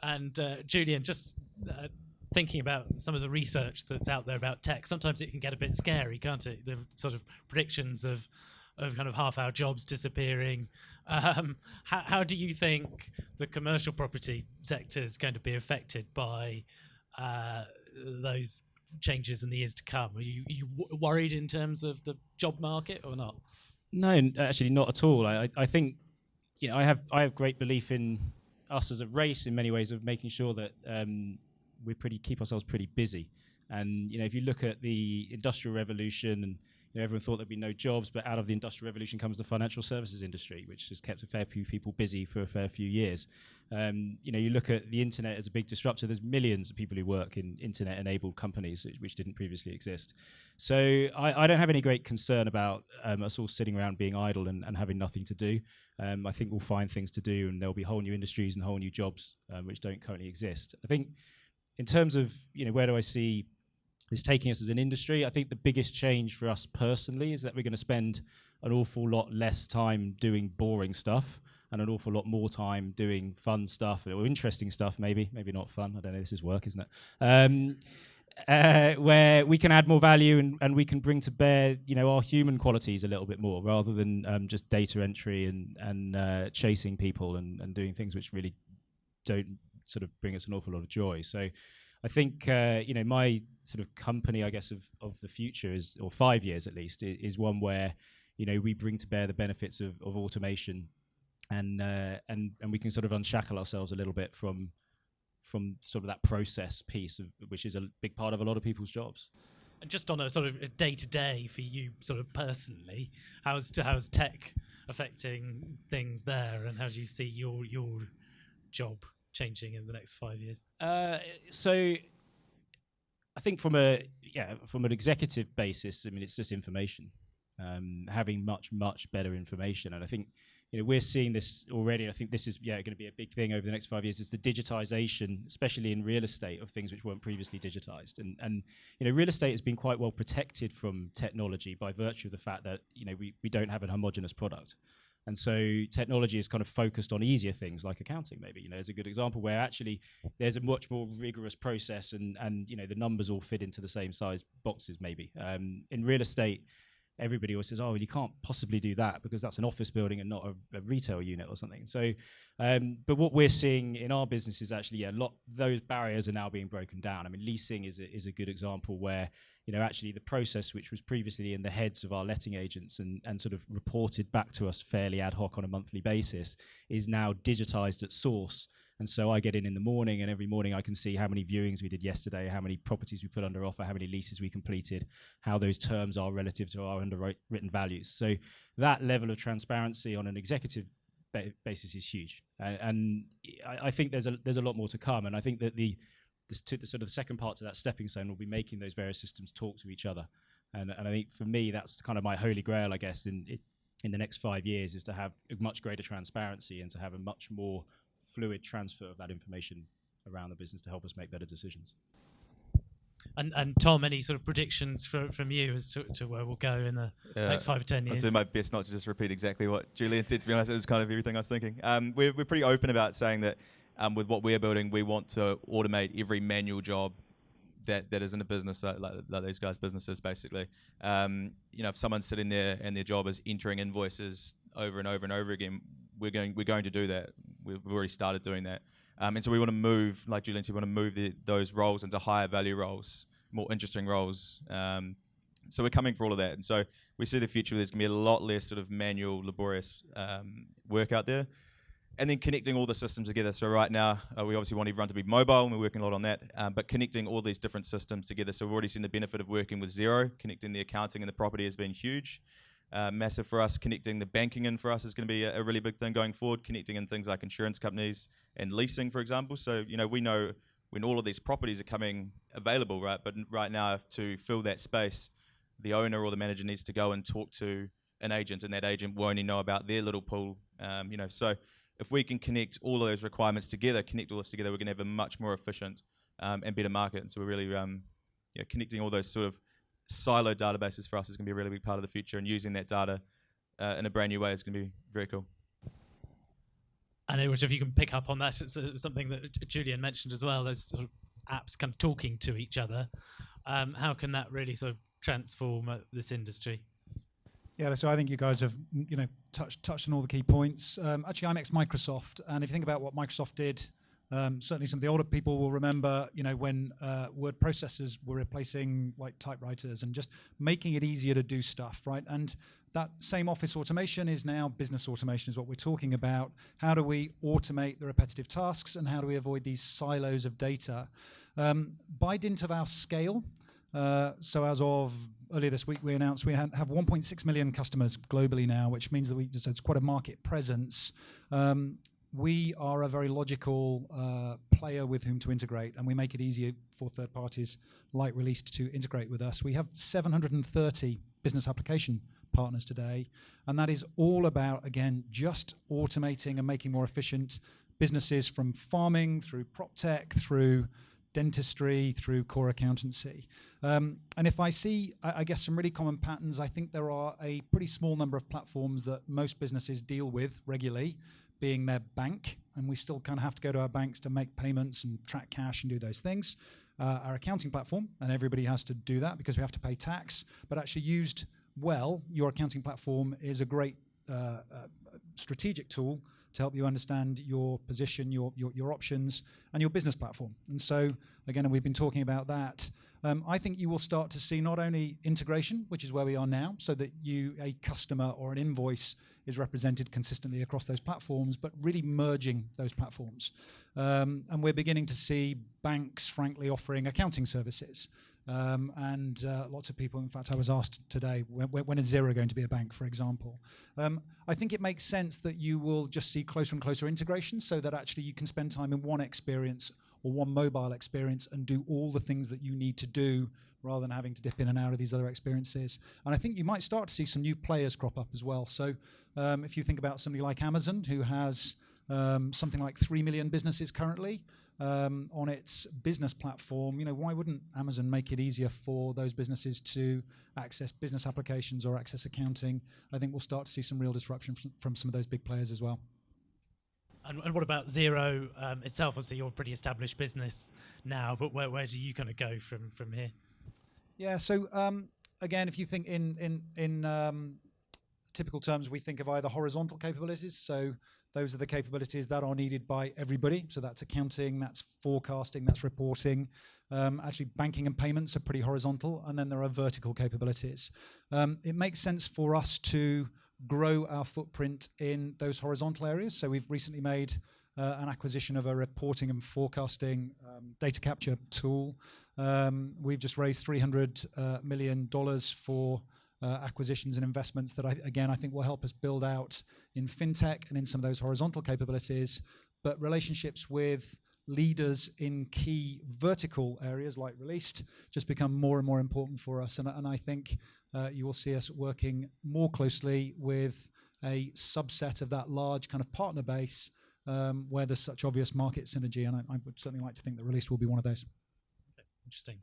And Julian, just thinking about some of the research that's out there about tech, sometimes it can get a bit scary, can't it? The sort of predictions of kind of half our jobs disappearing. How do you think the commercial property sector is going to be affected by those changes in the years to come? Are you worried in terms of the job market or not? No, actually not at all. I think, I have great belief in us as a race in many ways of making sure that we keep ourselves pretty busy. And if you look at the Industrial Revolution, and everyone thought there'd be no jobs, but out of the Industrial Revolution comes the financial services industry, which has kept a fair few people busy for a fair few years. You look at the internet as a big disruptor. There's millions of people who work in internet-enabled companies which didn't previously exist. So I don't have any great concern about us all sitting around being idle and having nothing to do. I think we'll find things to do, and there'll be whole new industries and whole new jobs which don't currently exist. I think in terms of where do I see this taking us as an industry, I think the biggest change for us personally is that we're going to spend an awful lot less time doing boring stuff and an awful lot more time doing fun stuff or interesting stuff, maybe not fun. I don't know, this is work, isn't it? Where we can add more value and we can bring to bear, our human qualities a little bit more, rather than just data entry and chasing people and doing things which really don't sort of bring us an awful lot of joy. So I think, my sort of company, I guess, of the future is, or 5 years at least, is one where, we bring to bear the benefits of automation and we can sort of unshackle ourselves a little bit from sort of that process piece, which is a big part of a lot of people's jobs. And just on a sort of a day-to-day for you sort of personally, how's tech affecting things there, and how do you see your job changing in the next 5 years? So I think from an executive basis, it's just information, having much better information. And I think, we're seeing this already. And I think this is going to be a big thing over the next 5 years, is the digitization, especially in real estate, of things which weren't previously digitized. And real estate has been quite well protected from technology by virtue of the fact that, we don't have a homogenous product. And so technology is kind of focused on easier things like accounting, maybe, is a good example where actually there's a much more rigorous process and the numbers all fit into the same size boxes, maybe. In real estate, everybody always says, you can't possibly do that because that's an office building and not a retail unit or something. So, but what we're seeing in our business is actually, those barriers are now being broken down. Leasing is a good example where, actually the process which was previously in the heads of our letting agents and sort of reported back to us fairly ad hoc on a monthly basis is now digitized at source. And so I get in the morning, and every morning I can see how many viewings we did yesterday, how many properties we put under offer, how many leases we completed, how those terms are relative to our underwritten values. So that level of transparency on an executive basis is huge. And I think there's a lot more to come. And I think that the sort of the second part to that stepping stone will be making those various systems talk to each other. And I think for me, that's kind of my holy grail, I guess, in the next 5 years, is to have a much greater transparency and to have a much more fluid transfer of that information around the business to help us make better decisions. And Tom, any sort of predictions from you as to where we'll go in the next 5 or 10 years? I'll do my best not to just repeat exactly what Julian said. To be honest, it was kind of everything I was thinking. We're pretty open about saying that with what we're building, we want to automate every manual job that is in a business like these guys' businesses, basically. If someone's sitting there and their job is entering invoices over and over and over again, we're going to do that. We've already started doing that. And so we want to move, like Julian said, we want to move those roles into higher value roles, more interesting roles. So we're coming for all of that. And so we see the future where there's going to be a lot less sort of manual, laborious work out there. And then connecting all the systems together. So right now, we obviously want everyone to be mobile, and we're working a lot on that. But connecting all these different systems together. So we've already seen the benefit of working with Xero. Connecting the accounting and the property has been huge. Massive for us. Connecting the banking in for us is going to be a really big thing going forward. Connecting in things like insurance companies and leasing, for example. So, we know when all of these properties are coming available, right? But right now, to fill that space, the owner or the manager needs to go and talk to an agent, and that agent will only know about their little pool. So if we can connect all of those requirements together, connect all this together, we're going to have a much more efficient and better market. And so we're really connecting all those sort of siloed databases for us is going to be a really big part of the future, and using that data in a brand new way is going to be very cool. And it was, if you can pick up on that, it's something that Julian mentioned as well, those sort of apps kind of talking to each other. How can that really sort of transform this industry? Yeah, so I think you guys have touched on all the key points. Actually, I'm ex-Microsoft, and if you think about what Microsoft did, certainly some of the older people will remember, when word processors were replacing like typewriters and just making it easier to do stuff, right? And that same office automation is now business automation, is what we're talking about. How do we automate the repetitive tasks, and how do we avoid these silos of data? By dint of our scale, so as of earlier this week, we announced we have 1.6 million customers globally now, which means that it's quite a market presence. We are a very logical player with whom to integrate, and we make it easier for third parties like Re-Leased to integrate with us. We have 730 business application partners today, and that is all about, again, just automating and making more efficient businesses, from farming through prop tech, through dentistry, through core accountancy. And if I see, I guess, some really common patterns, I think there are a pretty small number of platforms that most businesses deal with regularly, being their bank, and we still kind of have to go to our banks to make payments and track cash and do those things. Our accounting platform, and everybody has to do that because we have to pay tax, but actually used well, your accounting platform is a great strategic tool to help you understand your position, your options, and your business platform. And so, again, we've been talking about that. I think you will start to see not only integration, which is where we are now, so that a customer or an invoice is represented consistently across those platforms, but really merging those platforms. And we're beginning to see banks, frankly, offering accounting services. And lots of people, in fact, I was asked today, when is Xero going to be a bank, for example? I think it makes sense that you will just see closer and closer integration, so that actually you can spend time in one experience or one mobile experience and do all the things that you need to do, rather than having to dip in and out of these other experiences. And I think you might start to see some new players crop up as well. So if you think about somebody like Amazon, who has something like 3 million businesses currently, on its business platform, why wouldn't Amazon make it easier for those businesses to access business applications or access accounting? I think we'll start to see some real disruption from some of those big players as well. And what about Xero itself? Obviously, you're a pretty established business now, but where do you kind of go from here? Yeah, so again, if you think in typical terms, we think of either horizontal capabilities, so those are the capabilities that are needed by everybody. So that's accounting, that's forecasting, that's reporting. Actually, banking and payments are pretty horizontal, and then there are vertical capabilities. It makes sense for us to grow our footprint in those horizontal areas. So we've recently made an acquisition of a reporting and forecasting data capture tool. We've just raised $300 million for acquisitions and investments that, I think will help us build out in fintech and in some of those horizontal capabilities, but relationships with leaders in key vertical areas like Re-Leased just become more and more important for us. And I think you will see us working more closely with a subset of that large kind of partner base where there's such obvious market synergy. And I would certainly like to think that Re-Leased will be one of those. Interesting.